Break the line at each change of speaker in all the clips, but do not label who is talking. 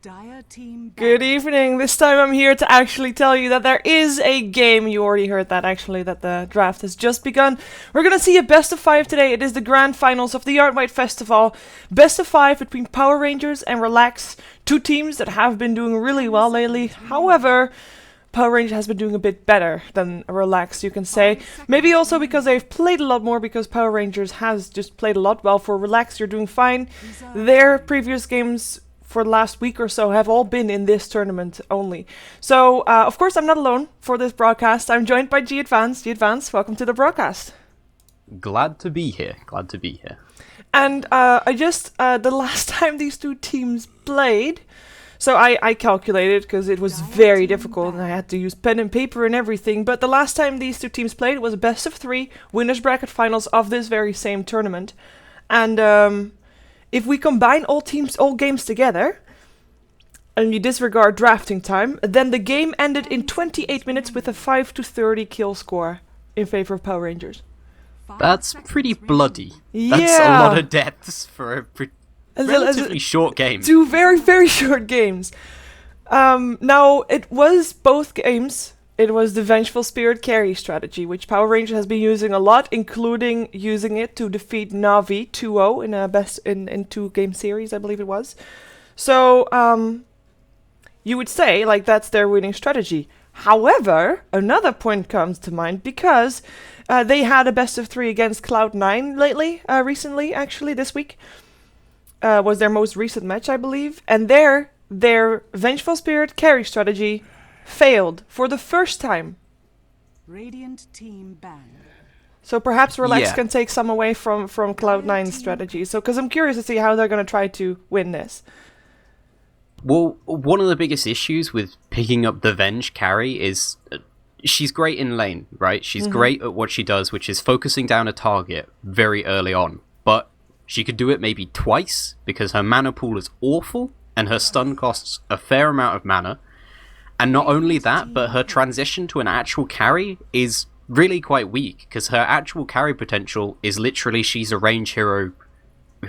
Good evening. This time I'm here to actually tell you that there is a game. You already heard that actually, that the draft has just begun. We're gonna see a best of 5 today. It is the grand finals of the Yardwide Festival. Best of 5 between Power Rangers and Relax. Two teams that have been doing really well lately. However, Power Rangers has been doing a bit better than Relax, you can say. Maybe also because they've played a lot more, because Power Rangers has just played a lot. Well, for Relax, you're doing fine. Their previous games for the last week or so have all been in this tournament only. So, of course, I'm not alone for this broadcast. I'm joined by G Advance. G Advance, welcome to the broadcast.
Glad to be here. Glad to be here.
And the last time these two teams played, so I calculated because it was very difficult and I had to use pen and paper and everything, but the last time these two teams played, it was a best of 3 winners bracket finals of this very same tournament. And if we combine all games together, and you disregard drafting time, then the game ended in 28 minutes with a 5-30 kill score in favor of Power Rangers.
That's pretty bloody.
Yeah.
That's a lot of deaths for a relatively short game.
Two very, very short games. Now, it was both games. It was the Vengeful Spirit carry strategy, which Power Ranger has been using a lot, including using it to defeat Navi 2-0 in a in 2-game series, I believe it was. So, you would say, like, that's their winning strategy. However, another point comes to mind, because they had a best of 3 against Cloud9 recently, actually, this week. Was their most recent match, I believe. And their Vengeful Spirit carry strategy failed for the first time.
Radiant team banned.
So perhaps Relax can take some away from Cloud9's strategy. So, because I'm curious to see how they're going to try to win this.
Well, one of the biggest issues with picking up the Venge carry is she's great in lane, right? She's great at what she does, which is focusing down a target very early on. But she could do it maybe twice because her mana pool is awful and her stun costs a fair amount of mana. And not only that, but her transition to an actual carry is really quite weak, because her actual carry potential is literally she's a range hero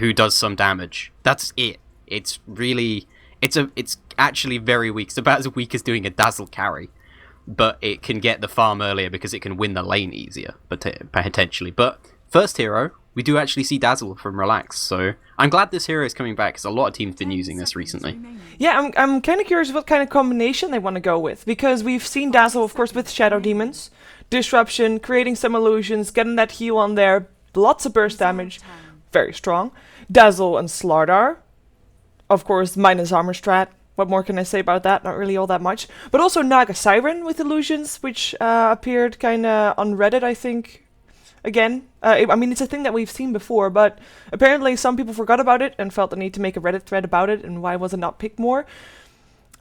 who does some damage. That's it. It's really... It's actually very weak. It's about as weak as doing a Dazzle carry. But it can get the farm earlier because it can win the lane easier, potentially. But first hero, we do actually see Dazzle from Relax, so I'm glad this hero is coming back, because a lot of teams have been using this recently.
Yeah, I'm kind of curious what kind of combination they want to go with, because we've seen Dazzle, of course, with Shadow Demons, Disruption, creating some illusions, getting that heal on there, lots of burst damage, very strong. Dazzle and Slardar, of course, minus armor strat. What more can I say about that? Not really all that much. But also Naga Siren with illusions, which appeared kind of on Reddit, I think. Again, I mean, it's a thing that we've seen before, but apparently some people forgot about it and felt the need to make a Reddit thread about it, and why was it not picked more?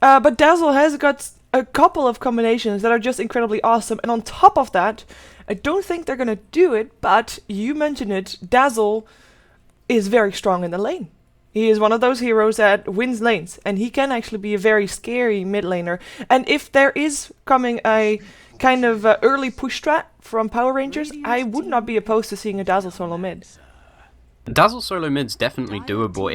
But Dazzle has got a couple of combinations that are just incredibly awesome, and on top of that, I don't think they're gonna do it, but you mentioned it, Dazzle is very strong in the lane. He is one of those heroes that wins lanes, and he can actually be a very scary mid laner. And if there is coming a kind of early push strat from Power Rangers, I would not be opposed to seeing a Dazzle solo mid.
Dazzle solo mid's definitely doable.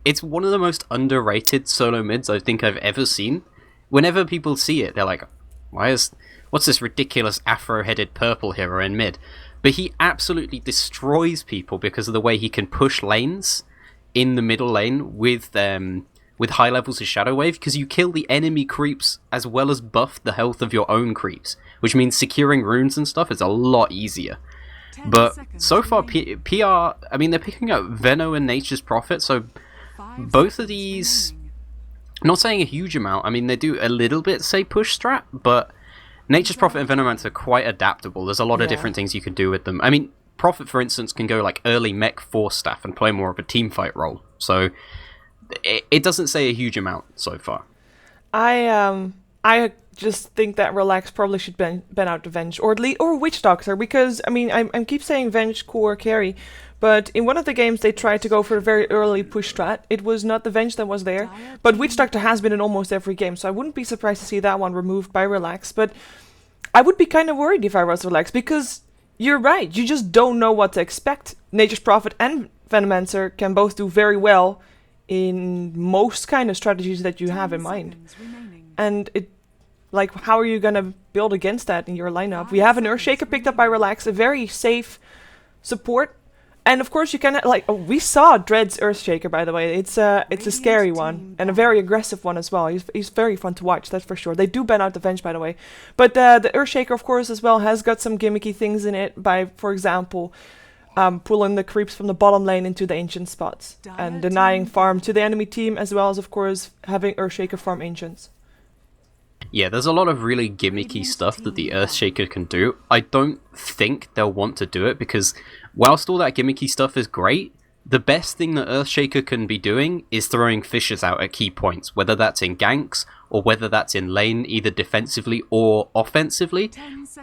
It's one of the most underrated solo mids I think I've ever seen. Whenever people see it, they're like, what's this ridiculous afro-headed purple hero in mid? But he absolutely destroys people because of the way he can push lanes in the middle lane with high levels of Shadow Wave, because you kill the enemy creeps as well as buff the health of your own creeps, which means securing runes and stuff is a lot easier. But so far, PR, I mean, they're picking up Veno and Nature's Prophet, so both of these, not saying a huge amount, I mean, they do a little bit say push strat, but Nature's Prophet and Venomance are quite adaptable. There's a lot of different things you can do with them. I mean, Prophet, for instance, can go like early mech force staff and play more of a teamfight role, so it doesn't say a huge amount so far.
I just think that Relax probably should ban out the Venge or Witch Doctor, because I mean I keep saying Venge core carry, but in one of the games they tried to go for a very early push strat. It was not the Venge that was there, but Witch Doctor has been in almost every game, so I wouldn't be surprised to see that one removed by Relax. But I would be kind of worried if I was Relax, because you're right, you just don't know what to expect. Nature's Prophet and Venomancer can both do very well in most kind of strategies that you have in mind. And like, how are you gonna build against that in your lineup? We have an Earthshaker picked up by Relax, a very safe support. And of course you can, like, we saw Dread's Earthshaker, by the way. It's a scary one, and a very aggressive one as well. He's very fun to watch, that's for sure. They do ban out the Venge, by the way. But the Earthshaker, of course, as well, has got some gimmicky things in it by, for example, pulling the creeps from the bottom lane into the ancient spots and denying farm to the enemy team, as well as, of course, having Earthshaker farm ancients.
Yeah, there's a lot of really gimmicky stuff that the Earthshaker can do. I don't think they'll want to do it because whilst all that gimmicky stuff is great, the best thing that Earthshaker can be doing is throwing fissures out at key points, whether that's in ganks or whether that's in lane, either defensively or offensively.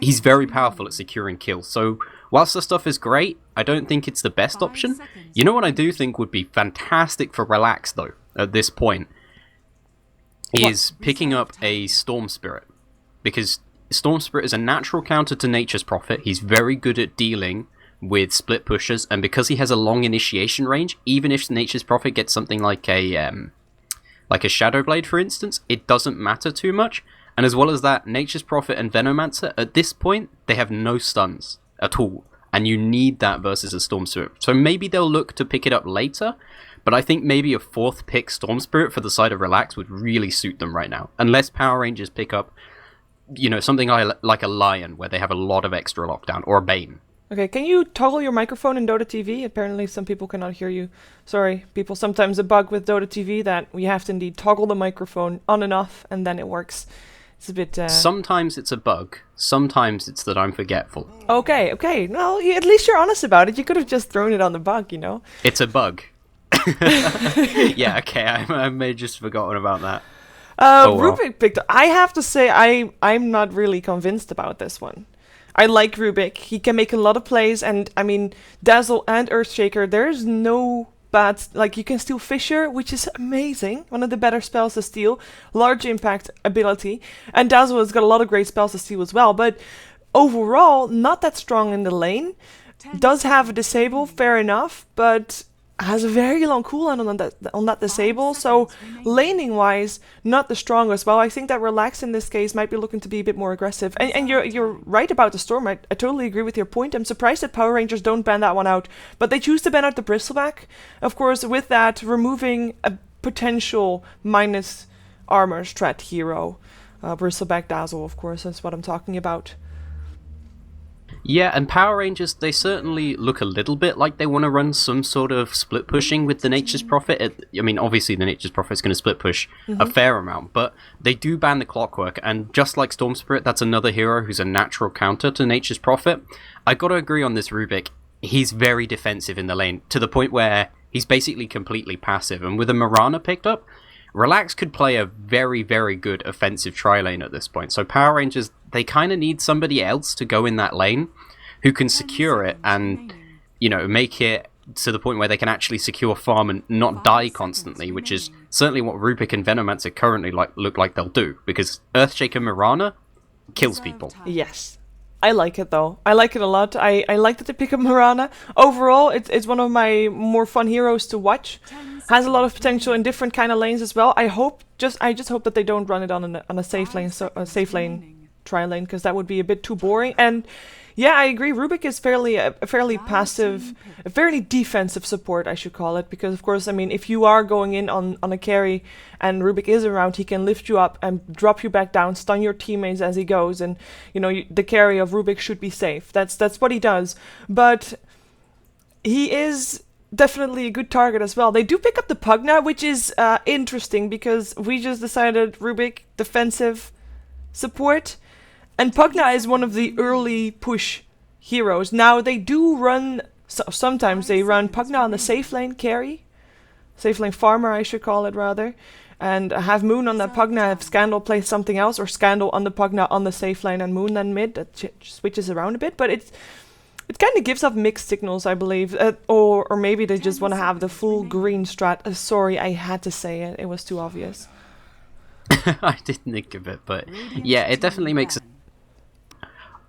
He's very powerful at securing kills, so whilst the stuff is great, I don't think it's the best option. You know what I do think would be fantastic for Relax, though, at this point, is picking up a Storm Spirit. Because Storm Spirit is a natural counter to Nature's Prophet. He's very good at dealing with split pushers, and because he has a long initiation range, even if Nature's Prophet gets something like a Shadow Blade, for instance, it doesn't matter too much. And as well as that, Nature's Prophet and Venomancer, at this point, they have no stuns at all, and you need that versus a Storm Spirit. So maybe they'll look to pick it up later, but I think maybe a 4th pick Storm Spirit for the side of Relax would really suit them right now, unless Power Rangers pick up, you know, something like a Lion, where they have a lot of extra lockdown, or a Bane.
Okay, can you toggle your microphone in Dota TV? Apparently some people cannot hear you. Sorry, people, sometimes a bug with Dota TV that we have to indeed toggle the microphone on and off, and then it works. It's a bit...
Sometimes it's a bug. Sometimes it's that I'm forgetful.
Okay. Well, at least you're honest about it. You could have just thrown it on the bug, you know?
It's a bug. Yeah, okay, I may have just forgotten about that.
Rubik picked up. I have to say, I'm not really convinced about this one. I like Rubik. He can make a lot of plays, and, I mean, Dazzle and Earthshaker, there's no... But, like, you can steal Fissure, which is amazing. One of the better spells to steal. Large impact ability. And Dazzle has got a lot of great spells to steal as well. But overall, not that strong in the lane. Does have a disable, fair enough. But has a very long cooldown on that disable. So, laning-wise, not the strongest. Well, I think that Relax in this case might be looking to be a bit more aggressive. And you're right about the Storm. I totally agree with your point. I'm surprised that Power Rangers don't ban that one out. But they choose to ban out the Bristleback. Of course, with that, removing a potential minus armor strat hero. Bristleback Dazzle, of course, that's what I'm talking about.
Yeah, and Power Rangers, they certainly look a little bit like they want to run some sort of split pushing with the Nature's Prophet. I mean, obviously the Nature's Prophet is going to split push a fair amount, but they do ban the Clockwork, and just like Storm Spirit, that's another hero who's a natural counter to Nature's Prophet. I gotta agree on this Rubik. He's very defensive in the lane, to the point where he's basically completely passive, and with a Mirana picked up, Relax could play a very, very good offensive tri-lane at this point. So Power Rangers, they kind of need somebody else to go in that lane who can secure it and, you know, make it to the point where they can actually secure farm and not die constantly, which is certainly what Rubik and Venomancer currently look like they'll do, because Earthshaker Mirana kills people.
Yes. I like it, though. I like it a lot. I like that they pick up Mirana. Overall, it's one of my more fun heroes to watch. Has a lot of potential in different kind of lanes as well. I just hope that they don't run it on a safe lane, tri-lane, because that would be a bit too boring. And yeah, I agree. Rubik is a fairly passive, a fairly defensive support, I should call it, because of course, I mean, if you are going in on a carry and Rubik is around, he can lift you up and drop you back down, stun your teammates as he goes, and you know the carry of Rubik should be safe. That's what he does. But he is definitely a good target as well. They do pick up the Pugna, which is interesting because we just decided Rubik defensive support. And Pugna is one of the early push heroes. Now, they do run... sometimes they run Pugna on the safe lane carry. Safe lane farmer, I should call it, rather. And have Moon on the Pugna, have Scandal play something else, or Scandal on the Pugna on the safe lane and Moon then mid. That switches around a bit, but it kind of gives off mixed signals, I believe. Or maybe they just want to have the full green strat. Sorry, I had to say it. It was too obvious.
I didn't think of it, but yeah, it definitely makes...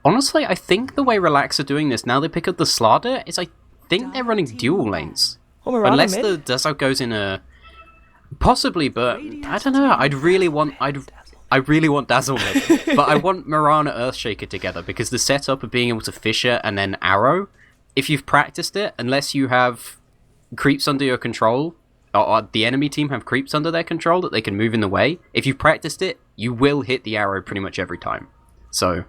Honestly, I think the way Relax are doing this, now they pick up the Slardar, is I think they're running dual lanes.
Oh, Mirana
unless
mid?
the Dazzle goes in a... Possibly, but I don't know. I really want Dazzle mid, but I want Mirana Earthshaker together because the setup of being able to Fissure and then Arrow, if you've practiced it, unless you have creeps under your control, or the enemy team have creeps under their control that they can move in the way, if you've practiced it, you will hit the Arrow pretty much every time. So,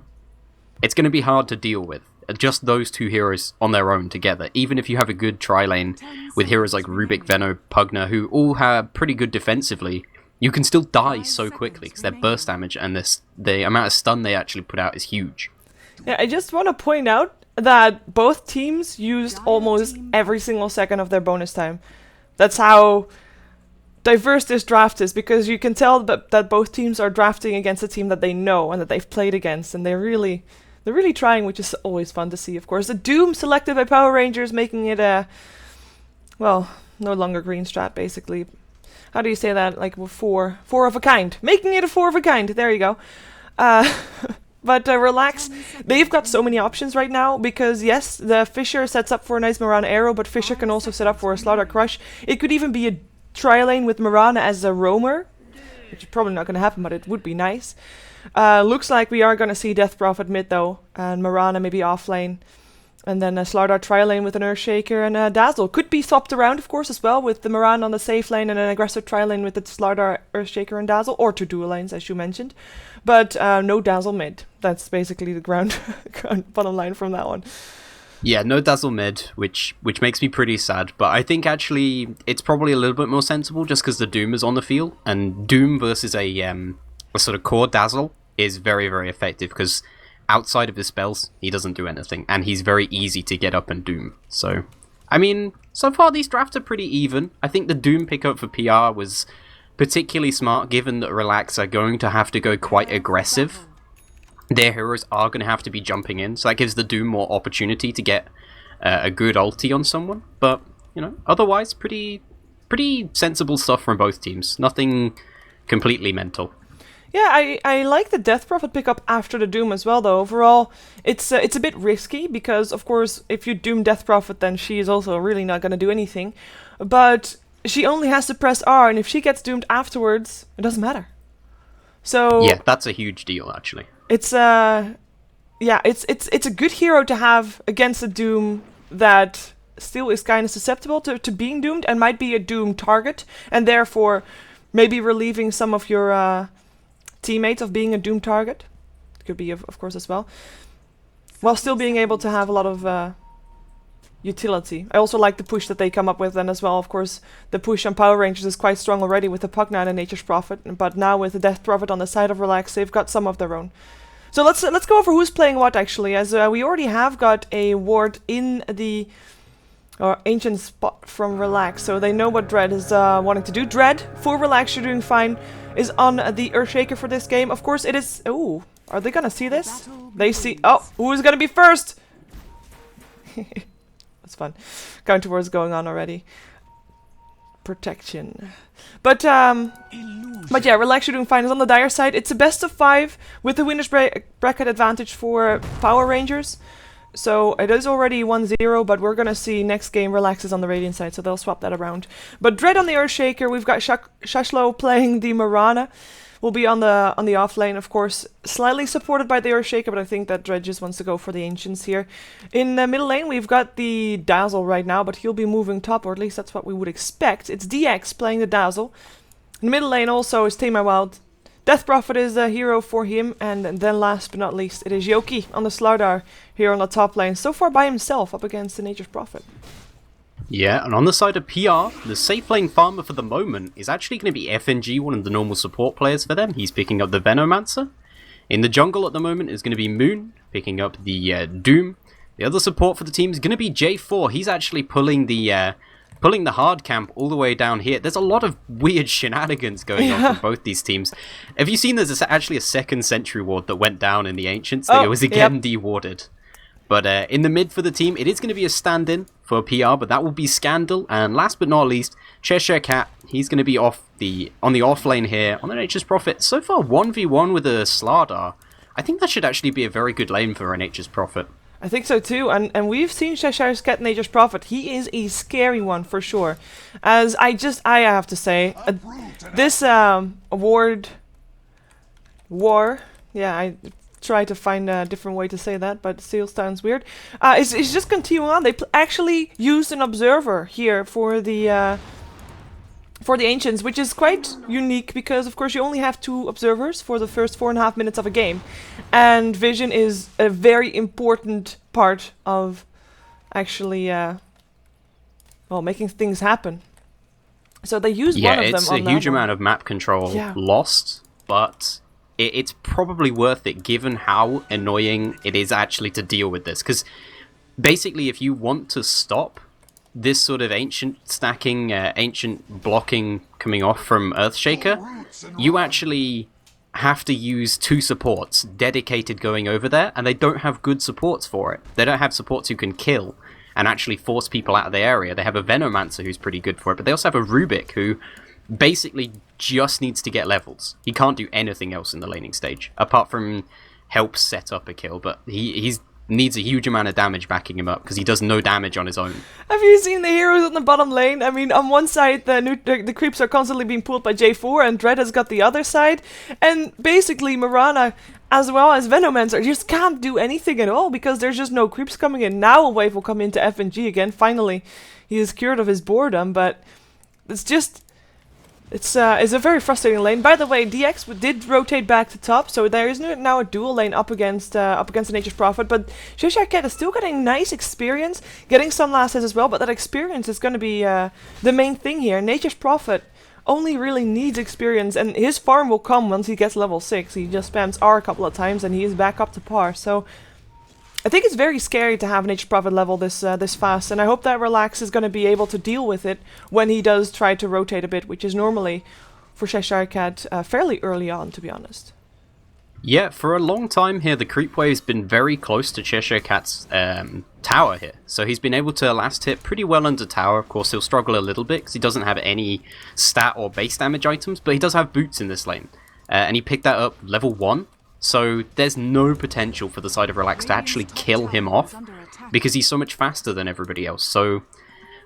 it's going to be hard to deal with. Just those two heroes on their own together, even if you have a good tri-lane with heroes like Rubik, Venno, Pugna, who all have pretty good defensively, you can still die so quickly because their burst damage and the amount of stun they actually put out is huge.
Yeah, I just want to point out that both teams used almost every single second of their bonus time. That's how diverse this draft is, because you can tell that both teams are drafting against a team that they know and that they've played against, and they're really trying, which is always fun to see, of course. The Doom selected by Power Rangers, making it a, well, no longer green strat, basically. How do you say that? Like, four of a kind. Making it a 4 of a kind. There you go. But Relax, they've got so many options right now, because yes, the Fissure sets up for a nice Mirana Arrow, but Fissure can also set up for a Slaughter Crush. It could even be a tri-lane with Mirana as a roamer, which is probably not going to happen, but it would be nice. Looks like we are going to see Death Prophet mid though, and Mirana maybe off lane. And then a Slardar tri-lane with an Earthshaker and a Dazzle. Could be swapped around, of course, as well, with the Mirana on the safe lane and an aggressive tri-lane with the Slardar, Earthshaker and Dazzle, or 2 dual lanes, as you mentioned. But no Dazzle mid. That's basically the ground bottom line from that one.
Yeah, no Dazzle mid, which makes me pretty sad, but I think actually it's probably a little bit more sensible just because the Doom is on the field, and Doom versus a sort of core Dazzle is very, very effective because outside of his spells, he doesn't do anything, and he's very easy to get up and Doom. So, I mean, so far these drafts are pretty even. I think the Doom pickup for PR was particularly smart, given that Relax are going to have to go quite aggressive. Their heroes are going to have to be jumping in, so that gives the Doom more opportunity to get a good ulti on someone. But, you know, otherwise, pretty sensible stuff from both teams. Nothing completely mental.
Yeah, I like the Death Prophet pickup after the Doom as well, though. Overall, it's a bit risky, because, of course, if you Doom Death Prophet, then she is also really not going to do anything. But she only has to press R, and if she gets doomed afterwards, it doesn't matter. So
yeah, that's a huge deal, actually.
It's it's a good hero to have against a Doom that still is kind of susceptible to being doomed and might be a Doom target, and therefore maybe relieving some of your teammates of being a Doom target. Could be, of course, as well. While still being able to have a lot of utility. I also like the push that they come up with, and as well, of course, the push on Power Rangers is quite strong already with the Pugna and Nature's Prophet, but now with the Death Prophet on the side of Relax, they've got some of their own. So let's go over who's playing what, actually, as we already have got a ward in the ancient spot from Relax, so they know what Dread is wanting to do. Dread, for Relax, you're doing fine, is on the Earthshaker for this game. Of course, it is... Ooh, are they gonna see this? They see... Oh, who's gonna be first? That's fun. Counter wars going on already. Protection. But yeah, Relax, you're doing fine. Is on the Dire side. It's a best of 5 with the winner's bracket advantage for Power Rangers. So it is already 1-0, but we're gonna see next game Relax is on the Radiant side, so they'll swap that around. But Dread on the Earthshaker, we've got Shashlo playing the Mirana. Will be on the off lane, of course, slightly supported by the Earthshaker, but I think that Dread just wants to go for the Ancients here. In the middle lane, we've got the Dazzle right now, but he'll be moving top, or at least that's what we would expect. It's DX playing the Dazzle. In the middle lane also is Tame My Wild. Death Prophet is a hero for him, and then last but not least, it is Yoki on the Slardar here on the top lane, so far by himself up against the Nature's Prophet.
Yeah, and on the side of PR, the safe lane farmer for the moment is actually going to be FNG, one of the normal support players for them. He's picking up the Venomancer. In the jungle at the moment is going to be Moon, picking up the Doom. The other support for the team is going to be J4. He's actually pulling the hard camp all the way down here. There's a lot of weird shenanigans going on from both these teams. Have you seen there's actually a second sentry ward that went down in the Ancients? That was again dewarded. But in the mid for the team, it is going to be a stand-in for PR, but that will be Scandal. And last but not least, Cheshire Cat. He's going to be on the off lane here on the Nature's Prophet. So far, 1v1 with a Slardar. I think that should actually be a very good lane for a Nature's Prophet.
I think so too, and we've seen Cheshire's Cat, Nature's Prophet. He is a scary one for sure. As I have to say, this war. Yeah, I tried to find a different way to say that, but it still sounds weird. It's just continuing on. They actually used an observer here for the ancients, which is quite unique because, of course, you only have 2 observers for the first 4.5 minutes of a game, and vision is a very important part of actually, well, making things happen. So they used one of them on that one.
Yeah, it's a huge amount of map control lost, but it's probably worth it given how annoying it is actually to deal with this. Because basically, if you want to stop this sort of ancient stacking, ancient blocking coming off from Earthshaker, you actually have to use 2 supports dedicated going over there, and they don't have good supports for it. They don't have supports who can kill and actually force people out of the area. They have a Venomancer who's pretty good for it, but they also have a Rubik who basically just needs to get levels. He can't do anything else in the laning stage, apart from help set up a kill, but he's needs a huge amount of damage backing him up because he does no damage on his own.
Have you seen the heroes on the bottom lane? I mean, on one side the creeps are constantly being pulled by J4 and Dread has got the other side, and basically Mirana as well as Venomancer just can't do anything at all because there's just no creeps coming in. Now a wave will come into F and G again. Finally, he is cured of his boredom, but it's just... It's a very frustrating lane. By the way, DX did rotate back to top, so there is now a dual lane up against the Nature's Prophet, but Cheshire Cat is still getting nice experience, getting some last hits as well, but that experience is going to be the main thing here. Nature's Prophet only really needs experience, and his farm will come once he gets level 6. He just spams R a couple of times and he is back up to par, so... I think it's very scary to have Nature's Prophet level this fast, and I hope that Relax is going to be able to deal with it when he does try to rotate a bit, which is normally, for Cheshire Cat, fairly early on, to be honest.
Yeah, for a long time here, the creep wave's been very close to Cheshire Cat's tower here, so he's been able to last hit pretty well under tower. Of course, he'll struggle a little bit because he doesn't have any stat or base damage items, but he does have boots in this lane, and he picked that up level 1. So there's no potential for the side of Relax to actually kill him off because he's so much faster than everybody else. So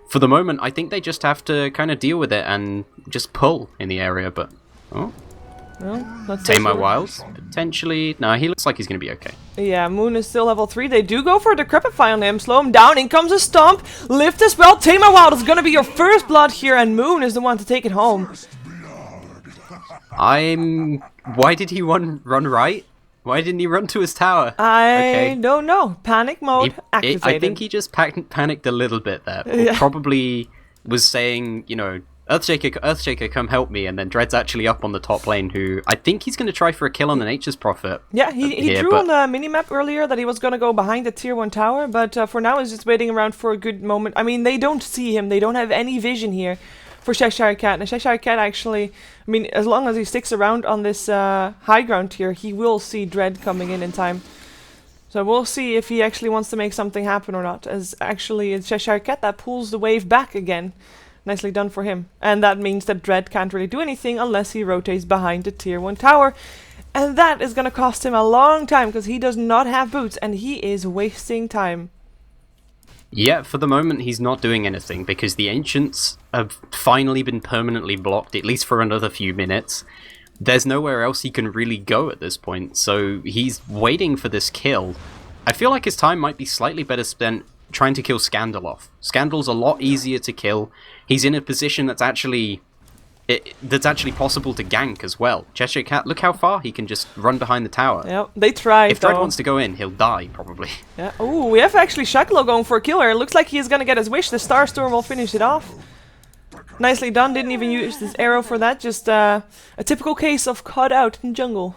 for the moment, I think they just have to kind of deal with it and just pull in the area. But well, Tame My Wild, potentially. No, he looks like he's going to be okay.
Yeah, Moon is still level 3. They do go for a Decrepify on him, slow him down. In comes a Stomp, lift as well. Tame My Wild is going to be your first blood here, and Moon is the one to take it home.
Why did he run right? Why didn't he run to his tower?
I don't know. Panic mode activated.
I think he just panicked a little bit there. Yeah. Probably was saying, you know, Earthshaker, come help me, and then Dread's actually up on the top lane, who I think he's going to try for a kill on the Nature's Prophet. Yeah,
he drew on the minimap earlier that he was going to go behind the tier 1 tower, but for now he's just waiting around for a good moment. I mean, they don't see him. They don't have any vision here for Cheshire Cat. And Cheshire Cat actually, I mean, as long as he sticks around on this high ground here, he will see Dread coming in time. So we'll see if he actually wants to make something happen or not, as actually it's Cheshire Cat that pulls the wave back again. Nicely done for him. And that means that Dread can't really do anything unless he rotates behind the tier 1 tower. And that is going to cost him a long time because he does not have boots and he is wasting time.
Yeah, for the moment he's not doing anything because the Ancients have finally been permanently blocked, at least for another few minutes. There's nowhere else he can really go at this point, so he's waiting for this kill. I feel like his time might be slightly better spent trying to kill Scandal off. Scandal's a lot easier to kill. He's in a position that's actually possible to gank as well. Cheshire Cat, look how far he can just run behind the tower.
Yep, they tried.
If Dread wants to go in, he'll die, probably.
Yeah. Ooh, we have actually Shaklo going for a killer. It looks like he's gonna get his wish. The Starstorm will finish it off. Nicely done, didn't even use this arrow for that. Just a typical case of caught out in jungle.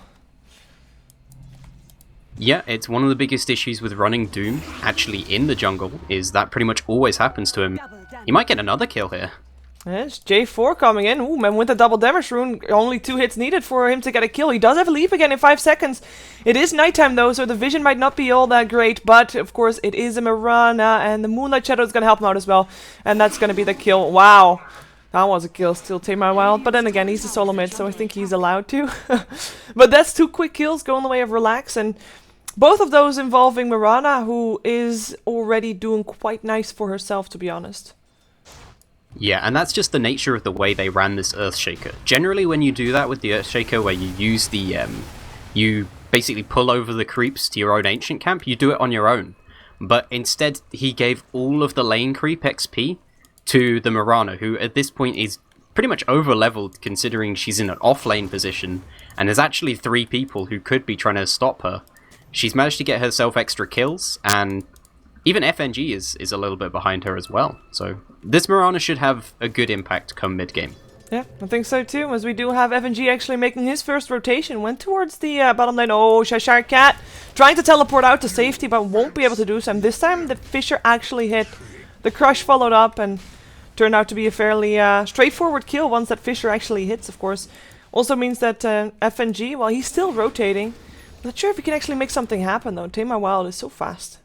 Yeah, it's one of the biggest issues with running Doom, actually in the jungle, is that pretty much always happens to him. He might get another kill here.
Yes, J4 coming in. Ooh, man, with the double damage rune, only 2 hits needed for him to get a kill. He does have a leap again in 5 seconds. It is nighttime though, so the vision might not be all that great, but of course it is a Mirana, and the Moonlight Shadow is going to help him out as well. And that's going to be the kill. Wow. That was a kill, still Tame My Wild, but then again, he's a solo mid, so I think he's allowed to. But that's 2 quick kills going the way of Relax, and Both of those involving Mirana, who is already doing quite nice for herself, to be honest.
Yeah, and that's just the nature of the way they ran this Earthshaker. Generally, when you do that with the Earthshaker, where you use the, you basically pull over the creeps to your own Ancient Camp, you do it on your own. But instead, he gave all of the lane creep XP to the Mirana, who at this point is pretty much over-leveled, considering she's in an off-lane position, and there's actually 3 people who could be trying to stop her. She's managed to get herself extra kills, and even FNG is a little bit behind her as well. So this Mirana should have a good impact come mid-game.
Yeah, I think so too, as we do have FNG actually making his first rotation. Went towards the bottom lane. Oh, Cheshire Cat trying to teleport out to safety, but won't be able to do so. And this time the Fissure actually hit. The Crush followed up and turned out to be a fairly straightforward kill once that Fissure actually hits, of course. Also means that FNG, well, he's still rotating. Not sure if he can actually make something happen though. Tamar Wild is so fast.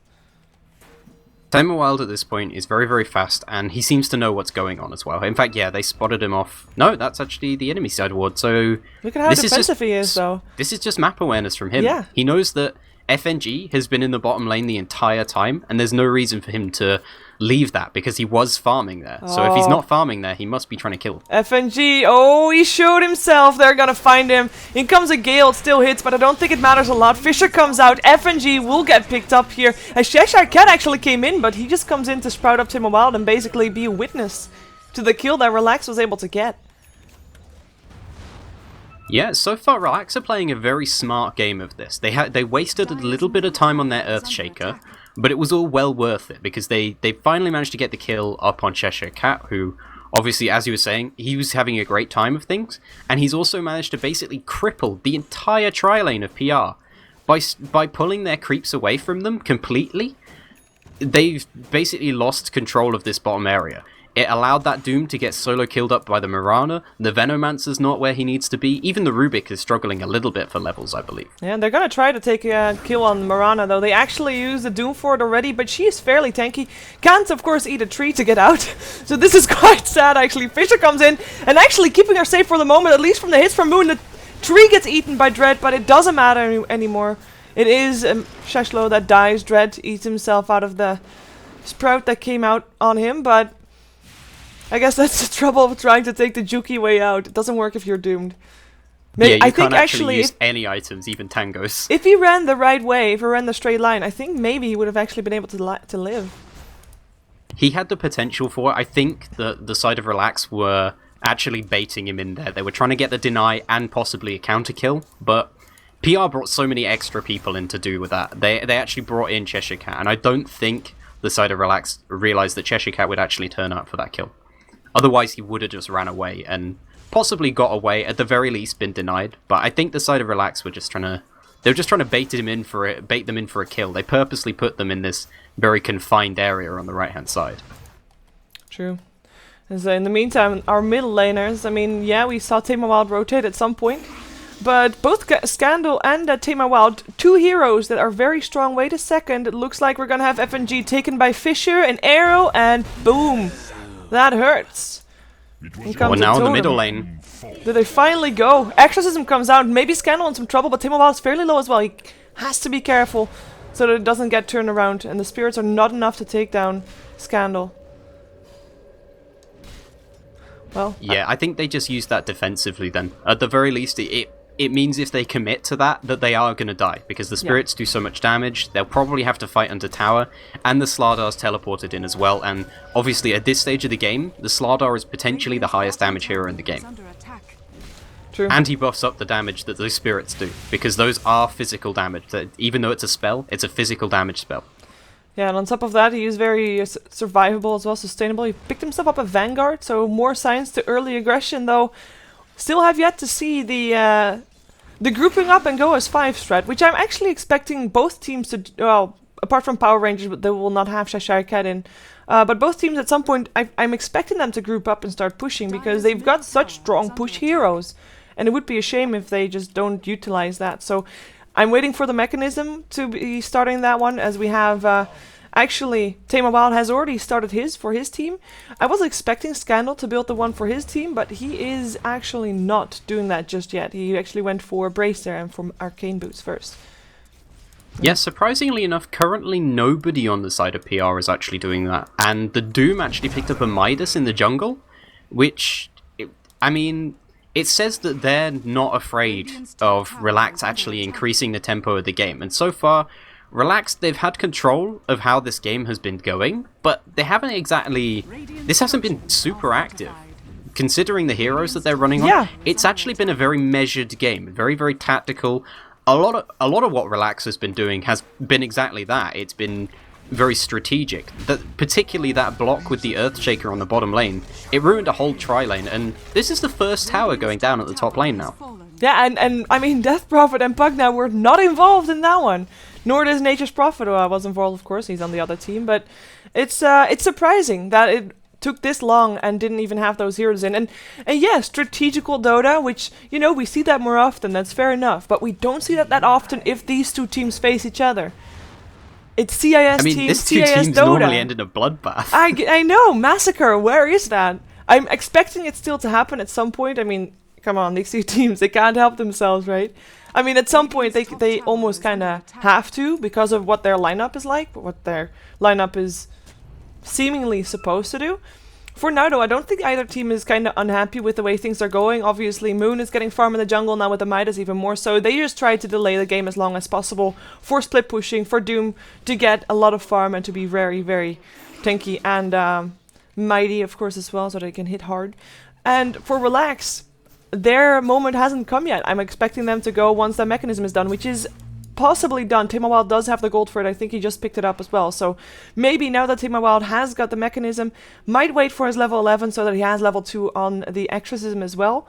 Tamer Wild at this point is very, very fast, and he seems to know what's going on as well. In fact, yeah, they spotted him off. No, that's actually the enemy side ward, so...
Look at how defensive he is, though.
This is just map awareness from him.
Yeah.
He knows that FNG has been in the bottom lane the entire time, and there's no reason for him to leave that, because he was farming there. So if he's not farming there, he must be trying to kill.
FNG, oh, he showed himself. They're gonna find him. In comes a Gale, it still hits, but I don't think it matters a lot. Fissure comes out. FNG will get picked up here. As Cheshire Cat actually came in, but he just comes in to sprout up Timber Wild and basically be a witness to the kill that Relax was able to get.
Yeah, so far Relax are playing a very smart game of this. They wasted a little bit of time on their Earthshaker, but it was all well worth it, because they finally managed to get the kill up on Cheshire Cat, who, obviously, as you were saying, he was having a great time of things, and he's also managed to basically cripple the entire tri-lane of PR. By pulling their creeps away from them completely, they've basically lost control of this bottom area. It allowed that Doom to get solo killed up by the Mirana. The Venomancer's not where he needs to be. Even the Rubik is struggling a little bit for levels, I believe.
Yeah, they're gonna try to take a kill on Mirana, though. They actually used the Doom for it already, but she is fairly tanky. Can't, of course, eat a tree to get out. So this is quite sad, actually. Fissure comes in and actually keeping her safe for the moment, at least from the hits from Moon. The tree gets eaten by Dread, but it doesn't matter anymore. It is Sheshlo that dies. Dread eats himself out of the sprout that came out on him, but I guess that's the trouble of trying to take the Juki way out. It doesn't work if you're doomed.
Maybe, yeah, you can't actually use any items, even tangos.
If he ran the right way, if he ran the straight line, I think maybe he would have actually been able to live.
He had the potential for it. I think the side of Relax were actually baiting him in there. They were trying to get the deny and possibly a counter kill, but PR brought so many extra people in to do with that. They actually brought in Cheshire Cat, and I don't think the side of Relax realized that Cheshire Cat would actually turn up for that kill. Otherwise, he would have just ran away and possibly got away, at the very least been denied. But I think the side of Relax were just trying to bait them in for a kill. They purposely put them in this very confined area on the right-hand side.
True. And so in the meantime, our middle laners, I mean, yeah, we saw Tamar Wild rotate at some point, but both Scandal and Tamar Wild, 2 heroes that are very strong. Wait a second, it looks like we're gonna have FNG taken by Fissure, an arrow, and boom! That hurts.
Well, now in the middle lane.
Do they finally go? Exorcism comes out. Maybe Scandal in some trouble, but Tamar Wild is fairly low as well. He has to be careful so that it doesn't get turned around. And the spirits are not enough to take down Scandal. Well,
yeah, I think they just used that defensively then. At the very least, it means if they commit to that they are going to die, because the spirits do so much damage. They'll probably have to fight under tower, and the Sladar's teleported in as well, and obviously at this stage of the game, the Slardar is potentially the highest damage hero in the game.
True.
And he buffs up the damage that those spirits do, because those are physical damage. Even though it's a spell, it's a physical damage spell.
Yeah, and on top of that, he is very survivable as well, sustainable. He picked himself up a Vanguard, so more signs to early aggression, though. Still have yet to see the grouping up and go as 5 strat, which I'm actually expecting both teams to, well, apart from Power Rangers, but they will not have Cheshire Cat in. But both teams at some point, I'm expecting them to group up and start pushing, because they've got such strong push heroes. And it would be a shame if they just don't utilize that. So I'm waiting for the mechanism to be starting that one, as we have... Actually, Tamar Wild has already started his for his team. I was expecting Scandal to build the one for his team, but he is actually not doing that just yet. He actually went for Bracer and for Arcane Boots first.
Yeah, surprisingly enough, currently nobody on the side of PR is actually doing that. And the Doom actually picked up a Midas in the jungle, which, I mean, it says that they're not afraid of Relax actually increasing the tempo of the game. And so far, Relax, they've had control of how this game has been going, but they haven't exactly... This hasn't been super active. Considering the heroes that they're running on,
Yeah.
it's actually been a very measured game, very, very tactical. A lot of what Relax has been doing has been exactly that. It's been very strategic. Particularly that block with the Earthshaker on the bottom lane. It ruined a whole tri-lane, and this is the first tower going down at the top lane now.
Yeah, and I mean, Death Prophet and Pugna were not involved in that one. Nor does Nature's Prophet, who I was involved, of course, he's on the other team. But it's surprising that it took this long and didn't even have those heroes in. And yeah, strategical Dota, which, you know, we see that more often, that's fair enough. But we don't see that often if these two teams face each other. It's CIS
I mean,
team,
this two
CIS
teams
Dota.
normally end in a bloodbath.
I know, Massacre, where is that? I'm expecting it still to happen at some point. I mean, come on, these two teams, they can't help themselves, right? I mean, at some point, they almost kind of have to, because of what their lineup is like, what their lineup is seemingly supposed to do. For now, though, I don't think either team is kind of unhappy with the way things are going. Obviously, Moon is getting farm in the jungle now with the Midas even more so. They just try to delay the game as long as possible for split pushing, for Doom to get a lot of farm and to be very, very tanky and mighty, of course, as well, so they can hit hard. And for Relax, their moment hasn't come yet. I'm expecting them to go once the mechanism is done, which is possibly done. Tama Wild does have the gold for it. I think he just picked it up as well. So maybe now that Tama Wild has got the mechanism, might wait for his level 11 so that he has level 2 on the exorcism as well.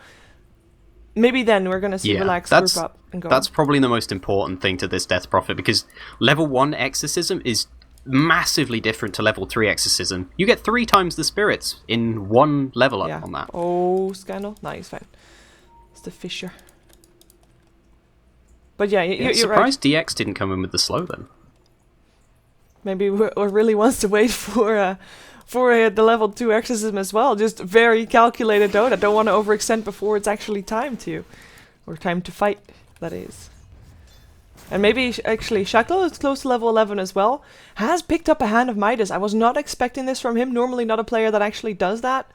Maybe then we're going to see Relax group up and go.
That's probably the most important thing to this Death Prophet, because level 1 exorcism is massively different to level 3 exorcism. You get 3 times the spirits in one level up on that.
Oh, Scandal. Nice, fine. The Fisher. But yeah, you're
surprised
right.
DX didn't come in with the slow then.
Maybe or really wants to wait for the level 2 exorcism as well. Just very calculated Dota. Don't want to overextend before it's actually time to. Or time to fight, that is. And maybe actually Shackle is close to level 11 as well. Has picked up a hand of Midas. I was not expecting this from him. Normally not a player that actually does that.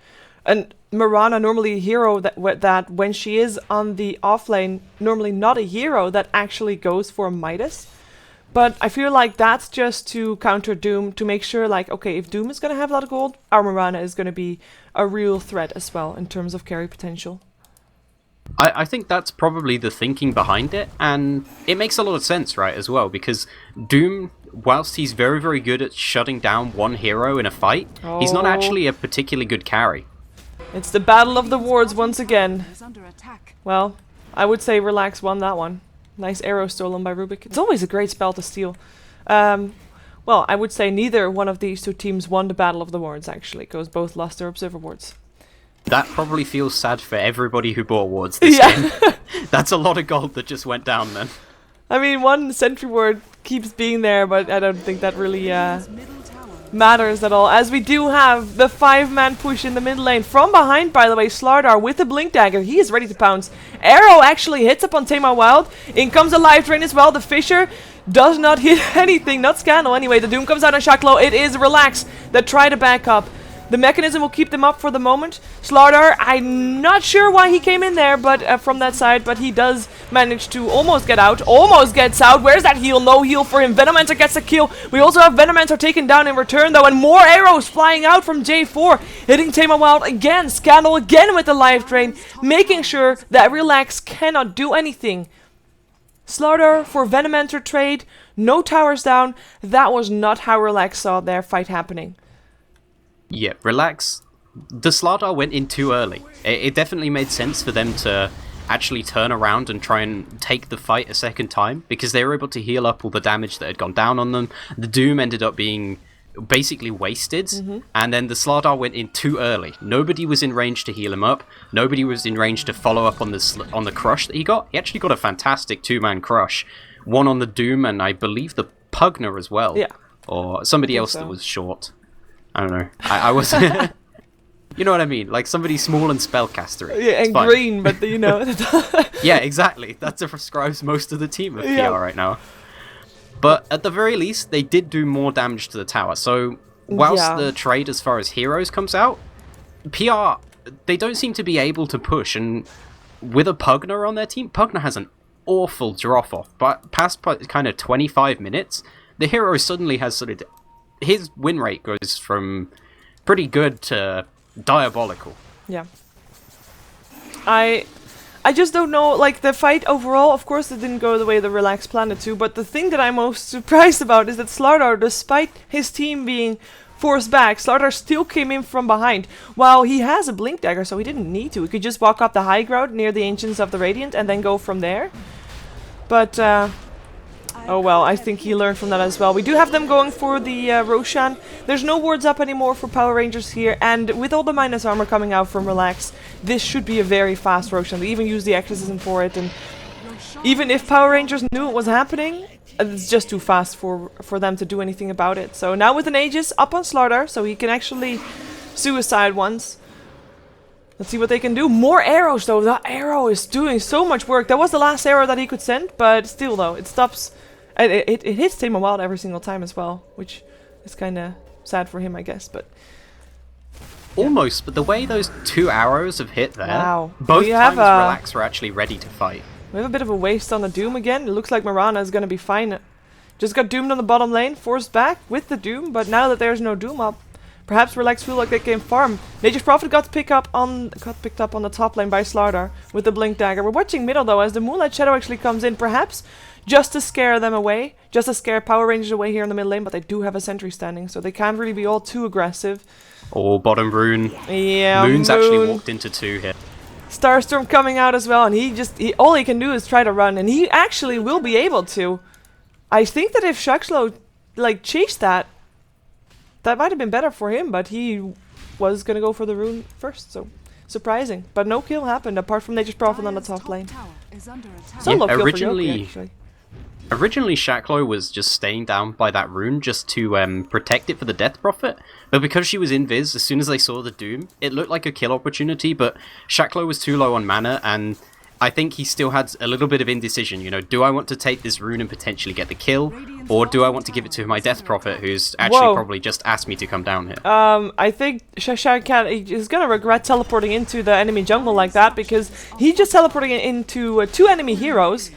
And Mirana, normally a hero that when she is on the offlane, normally not a hero that actually goes for Midas. But I feel like that's just to counter Doom, to make sure, like, okay, if Doom is going to have a lot of gold, our Mirana is going to be a real threat as well in terms of carry potential.
I think that's probably the thinking behind it, and it makes a lot of sense, right, as well, because Doom, whilst he's very, very good at shutting down one hero in a fight, he's not actually a particularly good carry.
It's the battle of the wards once again. Well, I would say Relax won that one. Nice arrow stolen by Rubik. It's always a great spell to steal. Well, I would say neither one of these two teams won the battle of the wards, actually, because both lost their observer wards.
That probably feels sad for everybody who bought wards this game. That's a lot of gold that just went down then.
I mean, one sentry ward keeps being there, but I don't think that really matters at all, as we do have the 5-man push in the mid lane. From behind, by the way, Slardar with the Blink Dagger. He is ready to pounce. Arrow actually hits upon Tama Wild. In comes a live drain as well. The Fisher does not hit anything. Not Scandal anyway. The Doom comes out on Shacklo. It is Relax that try to back up. The mechanism will keep them up for the moment. Slardar, I'm not sure why he came in there, but from that side, but he does manage to almost get out. Almost gets out. Where's that heal? No heal for him. Venomancer gets a kill. We also have Venomancer taken down in return, though, and more arrows flying out from J4, hitting Tama Wild again. Scandal again with the life drain, making sure that Relax cannot do anything. Slardar for Venomancer trade. No towers down. That was not how Relax saw their fight happening.
Yeah, Relax. The Slardar went in too early. It definitely made sense for them to actually turn around and try and take the fight a second time, because they were able to heal up all the damage that had gone down on them. The Doom ended up being basically wasted, and then the Slardar went in too early. Nobody was in range to heal him up. Nobody was in range to follow up on the crush that he got. He actually got a fantastic 2-man crush. One on the Doom, and I believe the Pugner as well.
Yeah.
Or somebody else that was short. I don't know. I was... You know what I mean? Like somebody small and spellcastery.
Yeah, and green, but you know...
Yeah, exactly. That describes most of the team of PR right now. But at the very least, they did do more damage to the tower. So whilst
Yeah.
the trade as far as heroes comes out, PR, they don't seem to be able to push. And with a Pugner on their team, Pugner has an awful drop-off. But past kind of 25 minutes, the hero suddenly has sort of... His win rate goes from pretty good to diabolical.
Yeah. I just don't know, like, the fight overall, of course it didn't go the way the Relax planned it to, but the thing that I'm most surprised about is that Slardar, despite his team being forced back, Slardar still came in from behind. While he has a Blink Dagger, so he didn't need to. He could just walk up the high ground near the Ancients of the Radiant and then go from there. But, oh well, I think he learned from that as well. We do have them going for the Roshan. There's no wards up anymore for Power Rangers here, and with all the minus armor coming out from Relax, this should be a very fast Roshan. They even use the exorcism for it, and even if Power Rangers knew it was happening, it's just too fast for them to do anything about it. So now with an Aegis up on Slardar, so he can actually suicide once. Let's see what they can do. More arrows though. That arrow is doing so much work. That was the last arrow that he could send, but still though, it stops... It hits Tama Wild every single time as well, which is kind of sad for him, I guess, but...
Almost, but the way those 2 arrows have hit there,
Wow.
both
We
times
have a-
Relax were actually ready to fight.
We have a bit of a waste on the Doom again. It looks like Mirana is going to be fine. Just got doomed on the bottom lane, forced back with the Doom, but now that there's no Doom up, perhaps Relax feel like they can farm. Nature's Prophet got picked up on the top lane by Slardar with the Blink Dagger. We're watching middle though, as the Moonlight Shadow actually comes in, perhaps just to scare them away, just to scare Power Rangers away here in the mid lane, but they do have a sentry standing, so they can't really be all too aggressive.
Or bottom rune.
Yeah,
Moon's
Moon.
actually walked into 2 here.
Starstorm coming out as well, and all he can do is try to run, and he actually will be able to. I think that if Shaxlo, like, chased that might have been better for him, but he was gonna go for the rune first, so surprising. But no kill happened, apart from Nature's Prophet on the top lane. Solo kill for Yoki, actually.
Originally, Shacklo was just staying down by that rune just to protect it for the Death Prophet, but because she was invis, as soon as they saw the Doom, it looked like a kill opportunity, but Shacklo was too low on mana, and I think he still had a little bit of indecision, you know, do I want to take this rune and potentially get the kill, or do I want to give it to my Death Prophet, who's actually probably just asked me to come down here?
I think Shashankat is gonna regret teleporting into the enemy jungle like that, because he just teleported into 2 enemy heroes,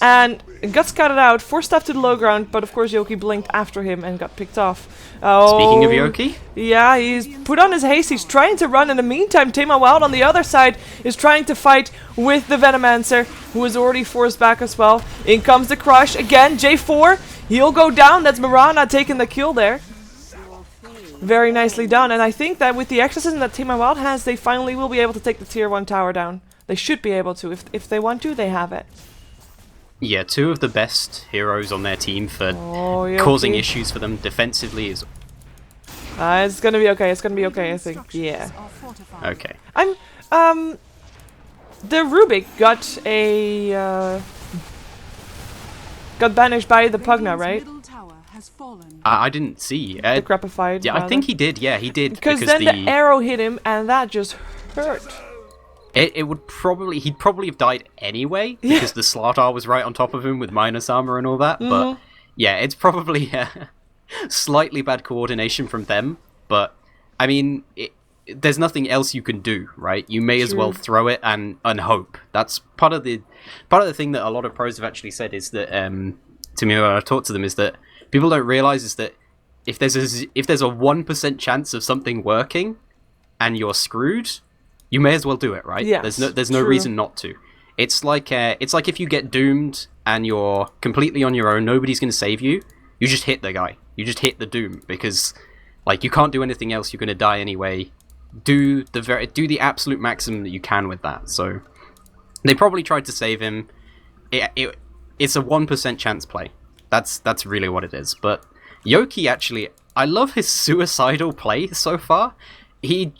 and got scouted out, forced up to the low ground, but of course Yoki blinked after him and got picked off. Oh,
Speaking of Yoki?
Yeah, he's put on his haste, he's trying to run. In the meantime, Tama Wild on the other side is trying to fight with the Venomancer, who is already forced back as well. In comes the Crush again, J4, he'll go down. That's Mirana taking the kill there. Very nicely done, and I think that with the exorcism that Tama Wild has, they finally will be able to take the tier 1 tower down. They should be able to. If they want to, they have it.
Yeah, 2 of the best heroes on their team for causing issues for them defensively is...
It's gonna be okay, I think. Yeah.
Okay.
The Rubik got got banished by the Pugna, right?
I didn't see.
The Crapified.
Yeah, I think he did, yeah, he did.
Because then the arrow hit him, and that just hurt.
It would probably... He'd probably have died anyway, because the Slardar was right on top of him with minus armor and all that, but... Yeah, it's probably slightly bad coordination from them, but... I mean, there's nothing else you can do, right? You may as well throw it and hope. That's part of the thing that a lot of pros have actually said is that... to me, when I talk to them, is that people don't realize is that if there's a 1% chance of something working, and you're screwed... You may as well do it, right?
Yes,
there's no reason not to. It's like if you get doomed and you're completely on your own, nobody's going to save you. You just hit the guy. You just hit the doom because, like, you can't do anything else. You're going to die anyway. Do the absolute maximum that you can with that. So they probably tried to save him. It's a 1% chance play. That's really what it is. But Yoki actually, I love his suicidal play so far. He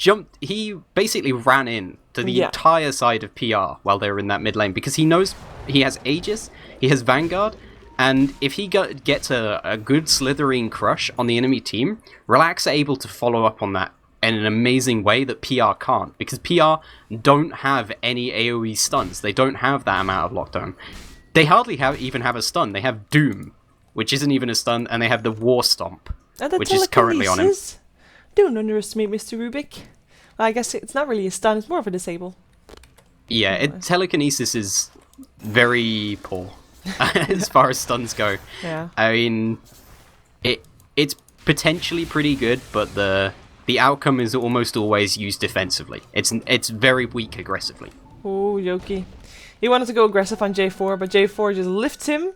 basically ran in to the entire side of PR while they were in that mid lane because he knows he has Aegis, he has Vanguard, and if he gets a good slithering crush on the enemy team, Relax are able to follow up on that in an amazing way that PR can't, because PR don't have any AoE stuns. They don't have that amount of lockdown. They hardly even have a stun. They have Doom. which isn't even a stun, and they have the War Stomp,
And the
which is currently on him.
telekinesis. Don't underestimate Mr. Rubik. Well, I guess it's not really a stun, it's more of a disable.
Yeah, telekinesis is very poor as far as stuns go.
Yeah.
I mean, it's potentially pretty good, but the outcome is almost always used defensively. It's very weak aggressively.
Oh, Yoki. He wanted to go aggressive on J4, but J4 just lifts him.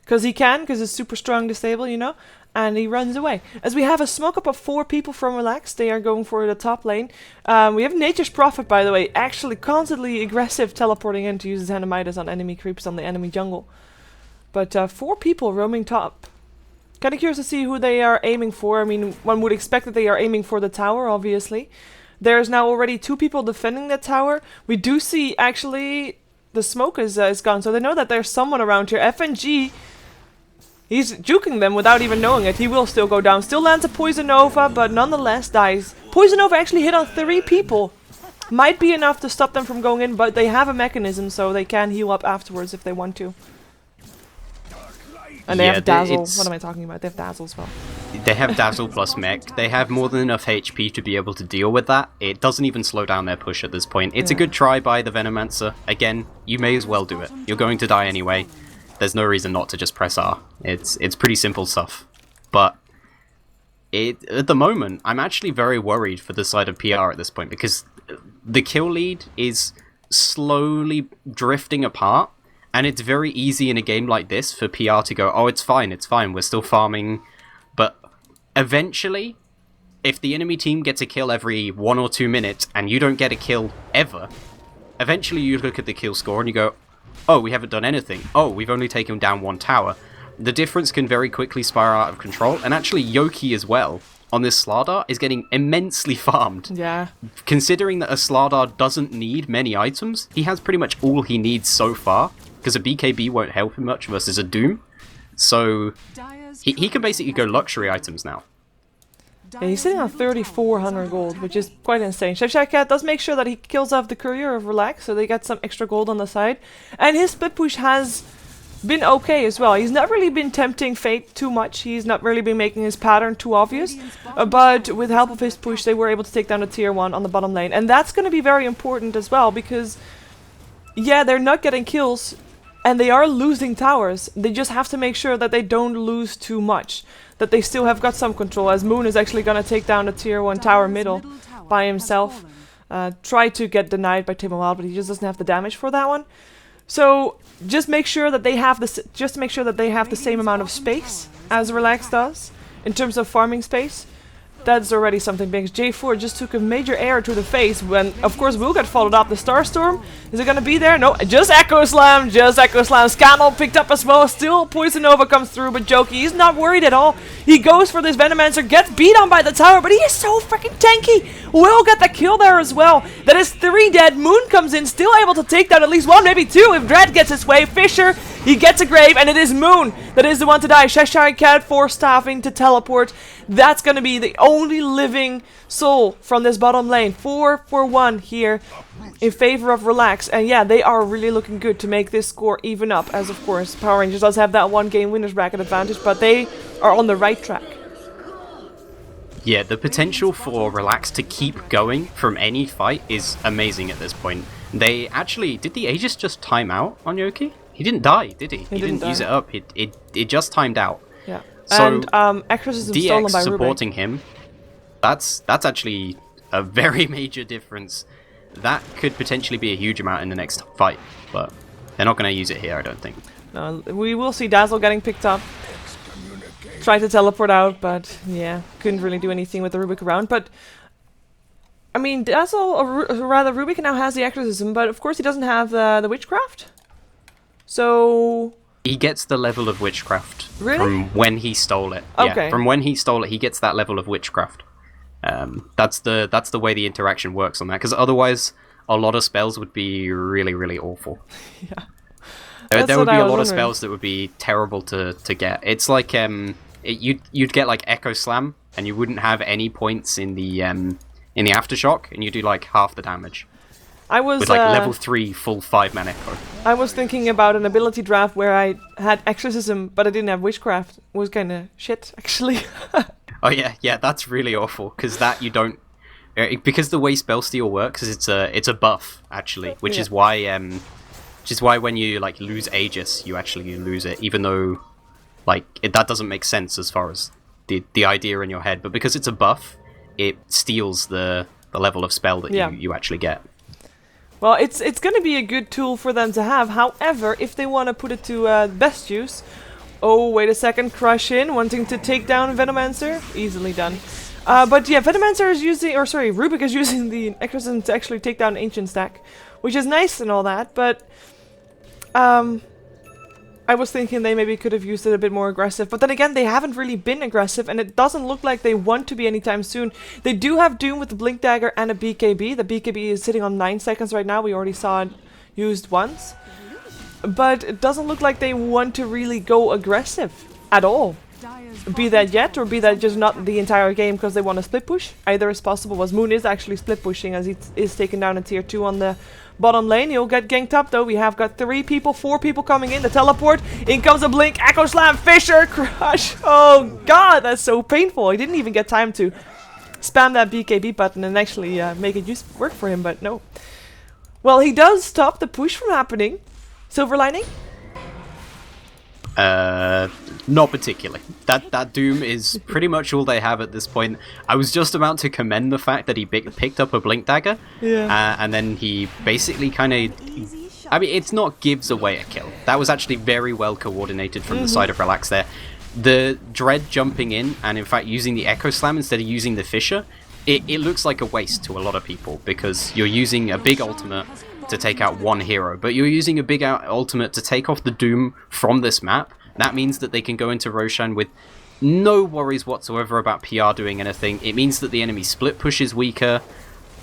Because he can, because it's super strong disable, you know? And he runs away. As we have a smoke up of 4 people from Relax, they are going for the top lane. We have Nature's Prophet, by the way, actually constantly aggressive, teleporting in to use his Hanamidas on enemy creeps on the enemy jungle. But 4 people roaming top. Kind of curious to see who they are aiming for. I mean, one would expect that they are aiming for the tower, obviously. There's now already 2 people defending the tower. We do see, actually, the smoke is gone, so they know that there's someone around here. FNG... He's juking them without even knowing it. He will still go down. Still lands a Poison Nova, but nonetheless dies. Poison Nova actually hit on 3 people. Might be enough to stop them from going in, but they have a mechanism, so they can heal up afterwards if they want to. And they have Dazzle. What am I talking about? They have Dazzle as well.
They have Dazzle plus Mech. They have more than enough HP to be able to deal with that. It doesn't even slow down their push at this point. It's a good try by the Venomancer. Again, you may as well do it. You're going to die anyway. There's no reason not to just press R. It's pretty simple stuff. But at the moment, I'm actually very worried for the side of PR at this point, because the kill lead is slowly drifting apart, and it's very easy in a game like this for PR to go, oh, it's fine, we're still farming. But eventually, if the enemy team gets a kill every 1 or 2 minutes, and you don't get a kill ever, eventually you look at the kill score and you go, oh, we haven't done anything. Oh, we've only taken down 1 tower. The difference can very quickly spiral out of control, and actually Yoki as well, on this Slardar, is getting immensely farmed.
Yeah.
Considering that a Slardar doesn't need many items, he has pretty much all he needs so far, because a BKB won't help him much versus a Doom. So, he can basically go luxury items now.
Yeah, he's sitting on 3,400 gold, which is quite insane. Cat does make sure that he kills off the courier of Relax, so they get some extra gold on the side. And his split push has been okay as well. He's not really been tempting Fate too much. He's not really been making his pattern too obvious. But with help of his push, they were able to take down the tier 1 on the bottom lane. And that's going to be very important as well, because, yeah, they're not getting kills, and they are losing towers. They just have to make sure that they don't lose too much. That they still have got some control, as Moon is actually going to take down the tier 1 tower middle by himself. Try to get denied by Tim Wild, but he just doesn't have the damage for that one. So just make sure that they have the same amount of space as Relax does in terms of farming space. That's already something big. J4 just took a major error to the face when, of course, will get followed up. The Starstorm, is it gonna be there? No, just Echo Slam, Scannel picked up as well. Still, Poison Nova comes through, but Joki, he's not worried at all. He goes for this Venomancer, gets beat on by the tower, but he is so freaking tanky. Will get the kill there as well. That is 3 dead. Moon comes in, still able to take down at least 1, maybe 2 if Dread gets his way. Fisher, he gets a grave, and it is Moon that is the one to die. Cheshire Cat force staffing to teleport. That's gonna be the only living soul from this bottom lane. 4 for 1 here in favor of Relax. And yeah, they are really looking good to make this score even up, as of course Power Rangers does have that 1 game winners bracket advantage, but they are on the right track.
Yeah, the potential for Relax to keep going from any fight is amazing at this point. They actually, did the Aegis just time out on Yoki? He didn't die, did he? He didn't use it up. It just timed out.
Yeah.
So,
and Exorcism stolen by
DX
Rubik.
supporting him, that's actually a very major difference. That could potentially be a huge amount in the next fight, but they're not going to use it here, I don't think.
No, we will see Dazzle getting picked up. Tried to teleport out, but yeah, couldn't really do anything with the Rubik around. But I mean, Dazzle, or rather Rubik now has the Exorcism, but of course he doesn't have the Witchcraft. So
he gets the level of Witchcraft
from
when he stole it.
Okay.
Yeah, from when he stole it, he gets that level of Witchcraft. That's the way the interaction works on that, because otherwise a lot of spells would be really, really awful.
Yeah.
There would be a lot of spells that would be terrible to get. It's like you'd get like Echo Slam, and you wouldn't have any points in the Aftershock, and you do like half the damage.
I was
with like level 3 full 5-man echo.
I was thinking about an ability draft where I had exorcism, but I didn't have witchcraft. It was kind of shit, actually.
Oh yeah, that's really awful because that you don't because the way spell steal works is it's a buff actually, which is why when you like lose Aegis, you actually lose it, even though like that doesn't make sense as far as the idea in your head, but because it's a buff, it steals the level of spell that you actually get.
Well, it's going to be a good tool for them to have. However, if they want to put it to best use... Oh, wait a second. Crush in, wanting to take down Venomancer. Easily done. But yeah, Venomancer is using... Or sorry, Rubik is using the Exorcism to actually take down Ancient Stack. Which is nice and all that, but... I was thinking they maybe could have used it a bit more aggressive. But then again, they haven't really been aggressive, and it doesn't look like they want to be anytime soon. They do have Doom with the Blink Dagger and a BKB. The BKB is sitting on 9 seconds right now. We already saw it used once. But it doesn't look like they want to really go aggressive at all. Be that yet, or be that just not the entire game because they want to split push. Either is possible, as Moon is actually split pushing as he is taken down in tier 2 on the bottom lane. He'll get ganked up though. We have got 4 people coming in. The teleport. In comes a blink. Echo Slam. Fisher. Crush. Oh god, that's so painful. He didn't even get time to spam that BKB button and actually make it work for him, but no. Well, he does stop the push from happening. Silver lining?
Not particularly. That Doom is pretty much all they have at this point. I was just about to commend the fact that he picked up a Blink Dagger, and then he basically kind of... I mean, it's not gives away a kill. That was actually very well coordinated from the side of Relax there. The Dread jumping in, and in fact using the Echo Slam instead of using the Fissure, it looks like a waste to a lot of people, because you're using a big ultimate to take out one hero, but you're using a big ultimate to take off the Doom from this map. That means that they can go into Roshan with no worries whatsoever about PR doing anything. It means that the enemy split push is weaker.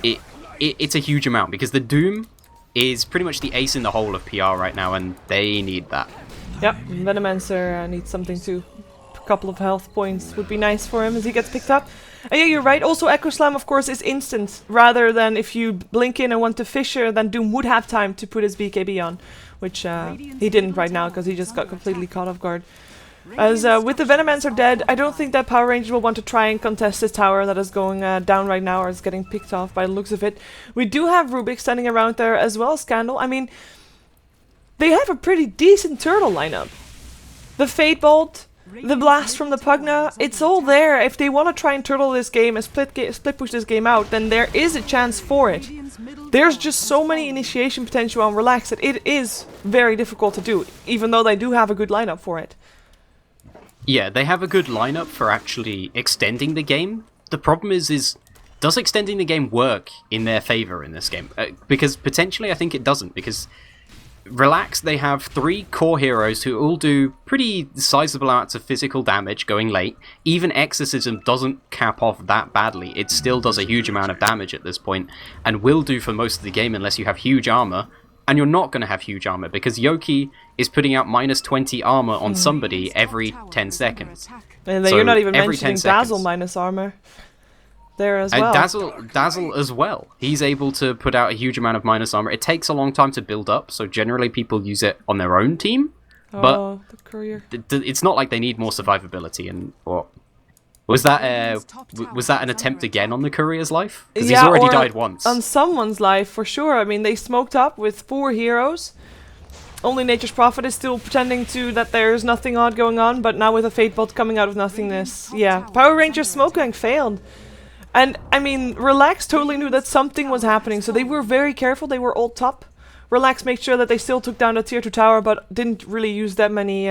It's a huge amount, because the Doom is pretty much the ace in the hole of PR right now, and they need that.
Yep, Venomancer needs something too. A couple of health points would be nice for him as he gets picked up. And yeah, you're right. Also, Echo Slam, of course, is instant. Rather than if you blink in and want to Fissure, then Doom would have time to put his BKB on. Which he didn't right now, because he just got completely caught off guard. As with the Venomancer dead, I don't think that Power Ranger will want to try and contest this tower that is going down right now, or is getting picked off by the looks of it. We do have Rubik standing around there as well, Scandal. I mean, they have a pretty decent turtle lineup. The Fate Bolt, the Blast from the Pugna, it's all there. If they want to try and turtle this game and split push this game out, then there is a chance for it. There's just so many initiation potential on Relax that it is very difficult to do, even though they do have a good lineup for it.
Yeah, they have a good lineup for actually extending the game. The problem is does extending the game work in their favor in this game? Because potentially I think it doesn't, because Relax, they have 3 core heroes who all do pretty sizable amounts of physical damage going late. Even Exorcism doesn't cap off that badly. It still does a huge amount of damage at this point, and will do for most of the game unless you have huge armor. And you're not going to have huge armor, because Yoki is putting out minus 20 armor on somebody every 10 seconds.
And then so you're not even mentioning Dazzle minus armor there as well.
And Dazzle as well. He's able to put out a huge amount of minus armor. It takes a long time to build up, so generally people use it on their own team. But
the courier.
It's not like they need more survivability. And what was that? An attempt again on the courier's life? Because he's already died once.
On someone's life, for sure. I mean, they smoked up with 4 heroes. Only Nature's Prophet is still pretending that there's nothing odd going on, but now with a Fate Bolt coming out of nothingness, yeah. Power Ranger Smoke Gang failed. And, I mean, Relax totally knew that something was happening, so they were very careful. They were all top. Relax made sure that they still took down the tier 2 tower, but didn't really use that many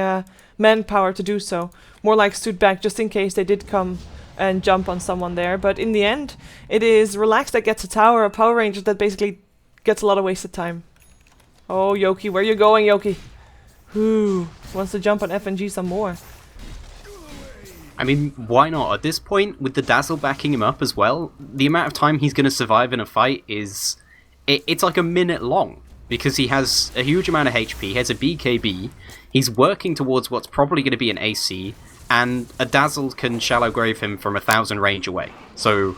manpower to do so. More like stood back just in case they did come and jump on someone there. But in the end, it is Relax that gets a tower, a Power Ranger that basically gets a lot of wasted time. Oh, Yoki, where you going, Yoki? Who wants to jump on FNG some more?
I mean, why not? At this point, with the Dazzle backing him up as well, the amount of time he's going to survive in a fight is... It's like a minute long, because he has a huge amount of HP, he has a BKB, he's working towards what's probably going to be an AC, and a Dazzle can shallow grave him from 1,000 range away. So,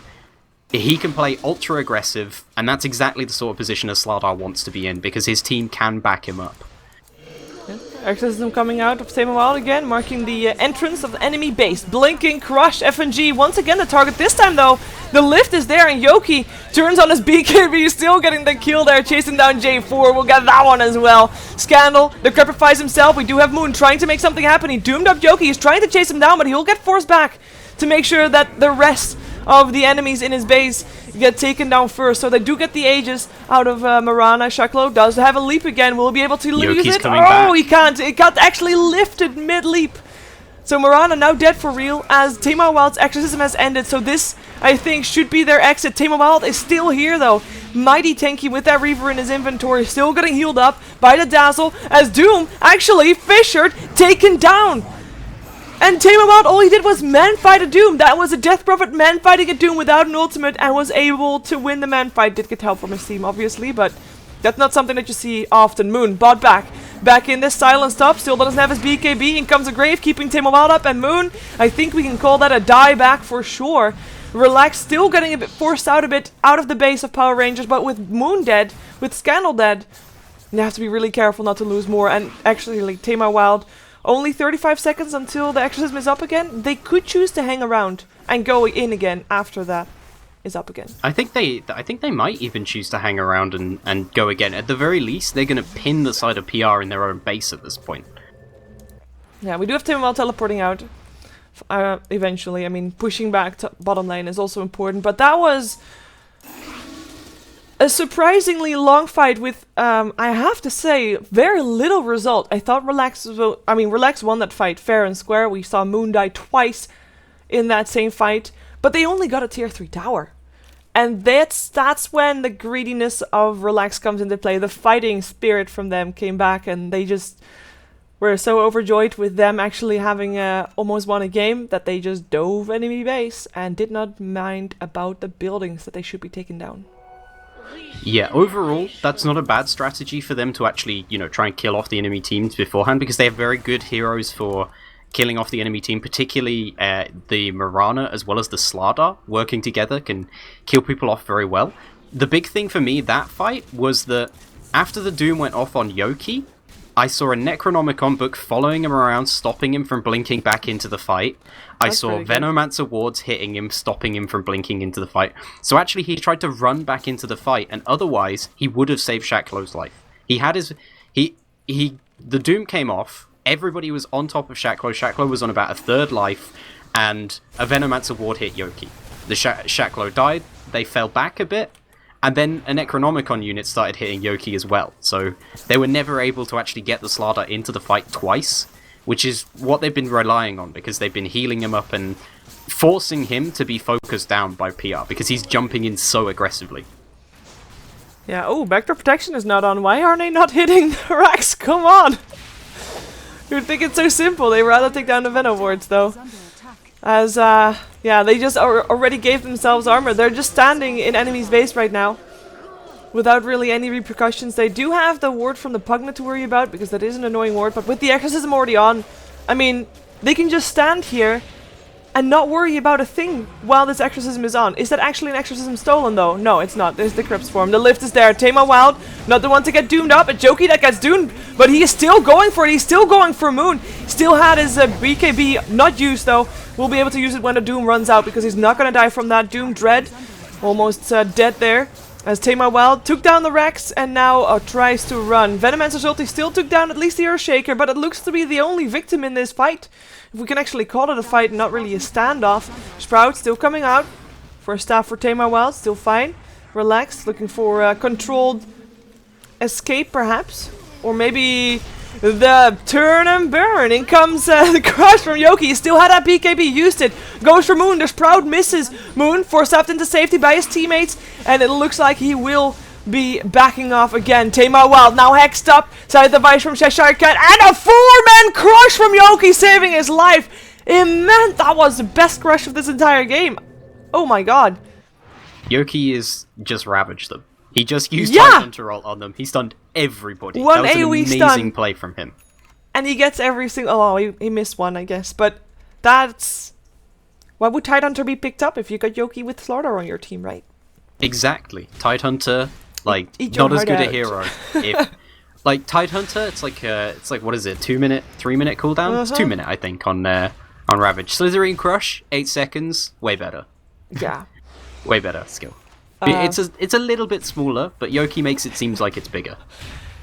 he can play ultra aggressive, and that's exactly the sort of position a Slardar wants to be in, because his team can back him up.
Exorcism coming out of Tame Wild again, marking the entrance of the enemy base. Blinking, Crush, FNG, once again the target. This time though, the lift is there and Yoki turns on his BKB, still getting the kill there, chasing down J4. We'll get that one as well. Scandal, decrepifies himself. We do have Moon trying to make something happen. He doomed up Yoki. He's trying to chase him down, but he'll get forced back to make sure that the rest of the enemies in his base get taken down first. So they do get the Aegis out of Marana. Shaklo does have a leap again. Will he be able to use it? Oh, he can't. It got actually lifted mid-leap. So Marana now dead for real as Tame Wild's exorcism has ended. So this, I think, should be their exit. Tame Wild is still here though. Mighty tanky with that Reaver in his inventory. Still getting healed up by the Dazzle as Doom actually fissured, taken down. And Tame Wild, all he did was man-fight a Doom. That was a Death Prophet man-fighting a Doom without an ultimate and was able to win the man-fight. Did get help from his team, obviously, but that's not something that you see often. Moon, bot back. Back in this silenced up, still doesn't have his BKB. In comes a Grave, keeping Tame Wild up. And Moon, I think we can call that a die back for sure. Relax, still getting a bit forced out a bit out of the base of Power Rangers, but with Moon dead, with Scandal dead, you have to be really careful not to lose more. And actually, like, Tame Wild, only 35 seconds until the exorcism is up again. They could choose to hang around and go in again after that is up again.
I think they might even choose to hang around and go again. At the very least, they're going to pin the side of PR in their own base at this point.
Yeah, we do have Tame Wild teleporting out eventually. I mean, pushing back to bottom lane is also important, but that was a surprisingly long fight with, I have to say, very little result. I thought Relax won that fight fair and square. We saw Moon die twice in that same fight, but they only got a tier 3 tower. And that's when the greediness of Relax comes into play. The fighting spirit from them came back, and they just were so overjoyed with them actually having almost won a game that they just dove enemy base and did not mind about the buildings that they should be taking down.
Yeah, overall, that's not a bad strategy for them to actually, try and kill off the enemy teams beforehand, because they have very good heroes for killing off the enemy team, particularly the Marana as well as the Slardar working together can kill people off very well. The big thing for me that fight was that after the Doom went off on Yoki, I saw a Necronomicon book following him around, stopping him from blinking back into the fight. I saw Venomancer wards hitting him, stopping him from blinking into the fight. So actually he tried to run back into the fight, and otherwise he would have saved Shaklo's life. He had his... The Doom came off, everybody was on top of Shaklo, Shaklo was on about a third life, and a Venomancer ward hit Yoki. The Shaklo died, they fell back a bit, and then a Necronomicon unit started hitting Yoki as well. So they were never able to actually get the Slardar into the fight twice, which is what they've been relying on, because they've been healing him up and forcing him to be focused down by PR, because he's jumping in so aggressively.
Yeah, oh, Backdoor Protection is not on. Why aren't they not hitting the racks? Come on! You'd think it's so simple. They'd rather take down the Venom wards, though. As, yeah, they just already gave themselves armor. They're just standing in enemy's base right now, without really any repercussions. They do have the ward from the Pugna to worry about, because that is an annoying ward, but with the Exorcism already on, I mean, they can just stand here and not worry about a thing while this Exorcism is on. Is that actually an Exorcism stolen, though? No, it's not. There's the Crypts form. The lift is there. Tame Wild, not the one to get doomed up. A Joki that gets doomed, but he is still going for it. He's still going for Moon. Still had his BKB not used, though. We'll be able to use it when the Doom runs out, because he's not going to die from that. Doom Dread, almost dead there. As Tame Wild took down the Rex and now tries to run. Venomancer's ulti still took down at least the Earthshaker, but it looks to be the only victim in this fight. If we can actually call it a fight and not really a standoff. Sprout still coming out for a staff for Tame Wild, still fine. Relaxed, looking for a controlled escape perhaps. Or maybe the turn and burn. In comes the crush from Yoki. He still had that BKB, used it. Goes for Moon. The Sprout misses. Moon forced up into safety by his teammates. And it looks like he will be backing off again. Tame Wild now hexed up. Side device from Cheshire Cat. And a 4-man crush from Yoki, saving his life. It meant that was the best crush of this entire game. Oh my god.
Yoki is just ravaged them. He just used Hunter ult on them. He stunned everybody.
One
that was an
AoE
amazing
stun.
play from him.
And he gets every single... Oh, he missed one, I guess. But that's... Why would Tidehunter be picked up if you got Yoki with Slardar on your team, right?
Exactly. Tidehunter, like,
Eat your
not as
heart
good a
out.
hero. If, like, Tidehunter, it's like, what is it, 2 minute, 3 minute cooldown? It's 2 minute, I think, on Ravage. Slitherine Crush, 8 seconds, way better.
Yeah.
Way better skill. It's a little bit smaller, but Yoki makes it seem like it's bigger.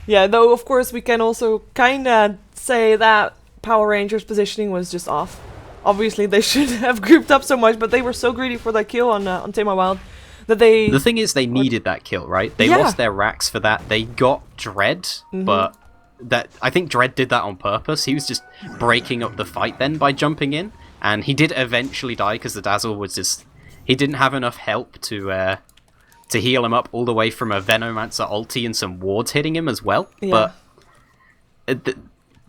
Yeah, though of course we can also kinda say that Power Rangers positioning was just off. Obviously they should have grouped up so much, but they were so greedy for that kill on Tema Wild that they...
The thing is, they needed that kill, right? They lost their racks for that. They got Dread, but I think Dread did that on purpose. He was just breaking up the fight then by jumping in, and he did eventually die because the Dazzle was just... He didn't have enough help to heal him up all the way from a Venomancer ulti and some wards hitting him as well.
Yeah.
But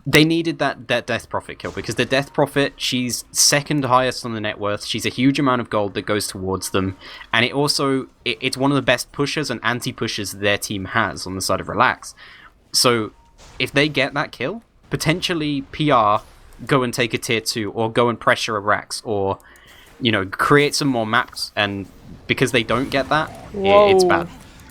they needed that Death Prophet kill, because the Death Prophet, she's second highest on the net worth. She's a huge amount of gold that goes towards them, and it's one of the best pushers and anti-pushers their team has on the side of Relax. So if they get that kill, potentially PR go and take a tier 2, or go and pressure a Rax, or create some more maps, and because they don't get that, it's bad.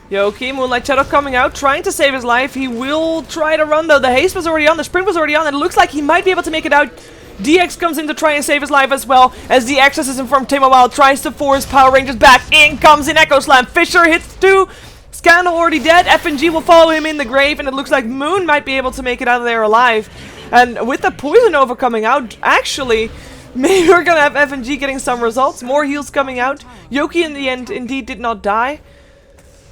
Yoki, Moonlight Shadow coming out, trying to save his life. He will try to run though. The haste was already on, the sprint was already on, and it looks like he might be able to make it out. DX comes in to try and save his life as well, as the exorcism from Tema Wild tries to force Power Rangers back. In comes an Echo Slam. Fisher hits 2. Scandal already dead. FNG will follow him in the grave, and it looks like Moon might be able to make it out of there alive. And with the Poison Nova coming out, actually... Maybe we're gonna have FNG getting some results. More heals coming out. Yoki in the end indeed did not die.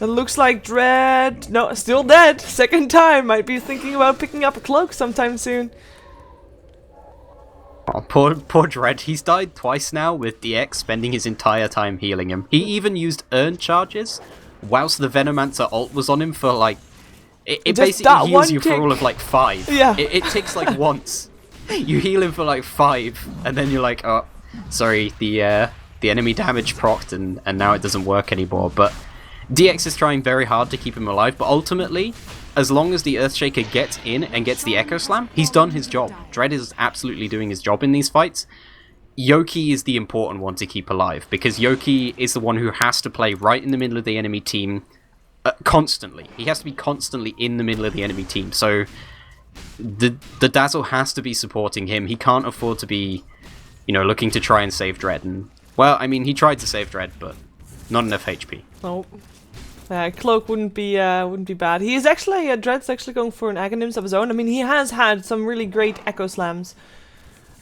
It looks like Dread... No, still dead. Second time. Might be thinking about picking up a cloak sometime soon.
Oh, poor Dread. He's died twice now with DX spending his entire time healing him. He even used Earn charges whilst the Venomancer ult was on him for like... It basically heals you for all of like 5.
Yeah.
It ticks like once. You heal him for like 5, and then you're like, oh, sorry, the enemy damage procced, and now it doesn't work anymore. But DX is trying very hard to keep him alive, but ultimately, as long as the Earthshaker gets in and gets the Echo Slam, he's done his job. Dread is absolutely doing his job in these fights. Yoki is the important one to keep alive, because Yoki is the one who has to play right in the middle of the enemy team constantly. He has to be constantly in the middle of the enemy team, so... The Dazzle has to be supporting him. He can't afford to be, looking to try and save Dread. And, well, I mean, he tried to save Dread, but not enough HP.
Oh, Cloak wouldn't be bad. He is actually Dread's actually going for an Aghanims of his own. I mean, he has had some really great Echo Slams,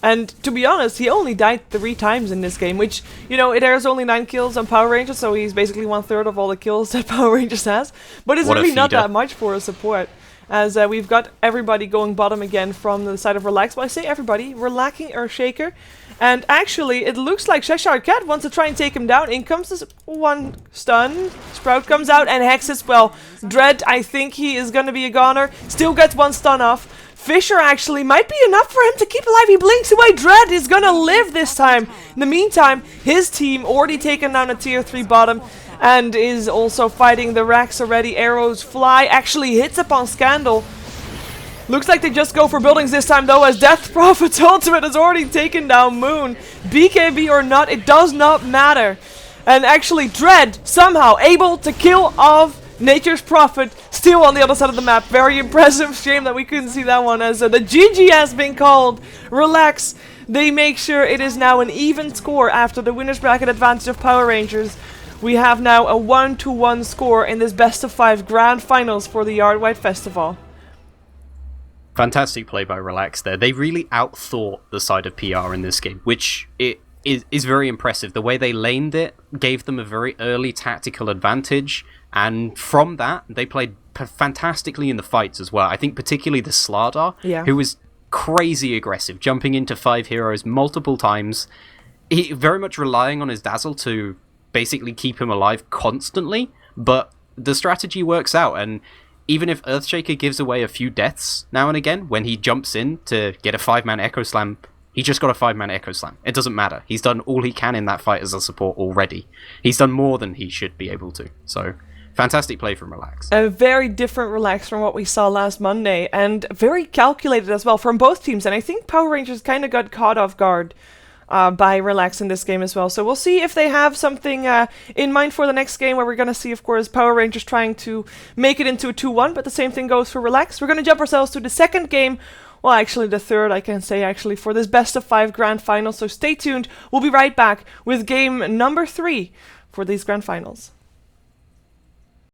and to be honest, he only died 3 times in this game. Which it airs only 9 kills on Power Rangers, so he's basically 1/3 of all the kills that Power Rangers has. But it's really not that much for a support. As we've got everybody going bottom again from the side of Relax. Well, I say everybody. We're lacking Earthshaker. And actually, it looks like Cheshire Cat wants to try and take him down. In comes this one stun. Sprout comes out and hexes. Well, Dread, I think he is going to be a goner. Still gets 1 stun off. Fisher actually might be enough for him to keep alive. He blinks away. Dread is going to live this time. In the meantime, his team already taken down a tier 3 bottom. And is also fighting the racks already. Arrows fly. Actually hits upon Scandal. Looks like they just go for buildings this time though, as Death Prophet's ultimate has already taken down Moon. BKB or not, it does not matter. And actually Dread somehow able to kill off Nature's Prophet, still on the other side of the map. Very impressive. Shame that we couldn't see that one, as the GG has been called. Relax. They make sure it is now an even score after the winner's bracket advantage of Power Rangers. We have now a 1-1 score in this best of 5 grand finals for the Yardwide Festival.
Fantastic play by Relax there. They really outthought the side of PR in this game, which is very impressive. The way they laned it gave them a very early tactical advantage, and from that, they played fantastically in the fights as well. I think particularly the Slardar, who was crazy aggressive, jumping into 5 heroes multiple times. He very much relying on his Dazzle to basically keep him alive constantly, but the strategy works out, and even if Earthshaker gives away a few deaths now and again, when he jumps in to get a 5-man Echo Slam, he just got a 5-man Echo Slam. It doesn't matter. He's done all he can in that fight as a support already. He's done more than he should be able to. So, fantastic play from Relax.
A very different Relax from what we saw last Monday, and very calculated as well from both teams, and I think Power Rangers kind of got caught off guard. by Relax in this game as well. So we'll see if they have something in mind for the next game, where we're going to see, of course, Power Rangers trying to make it into a 2-1, but the same thing goes for Relax. We're going to jump ourselves to the second game. Well, actually the third, I can say, actually, for this best of 5 grand final. So stay tuned. We'll be right back with game number 3 for these grand finals.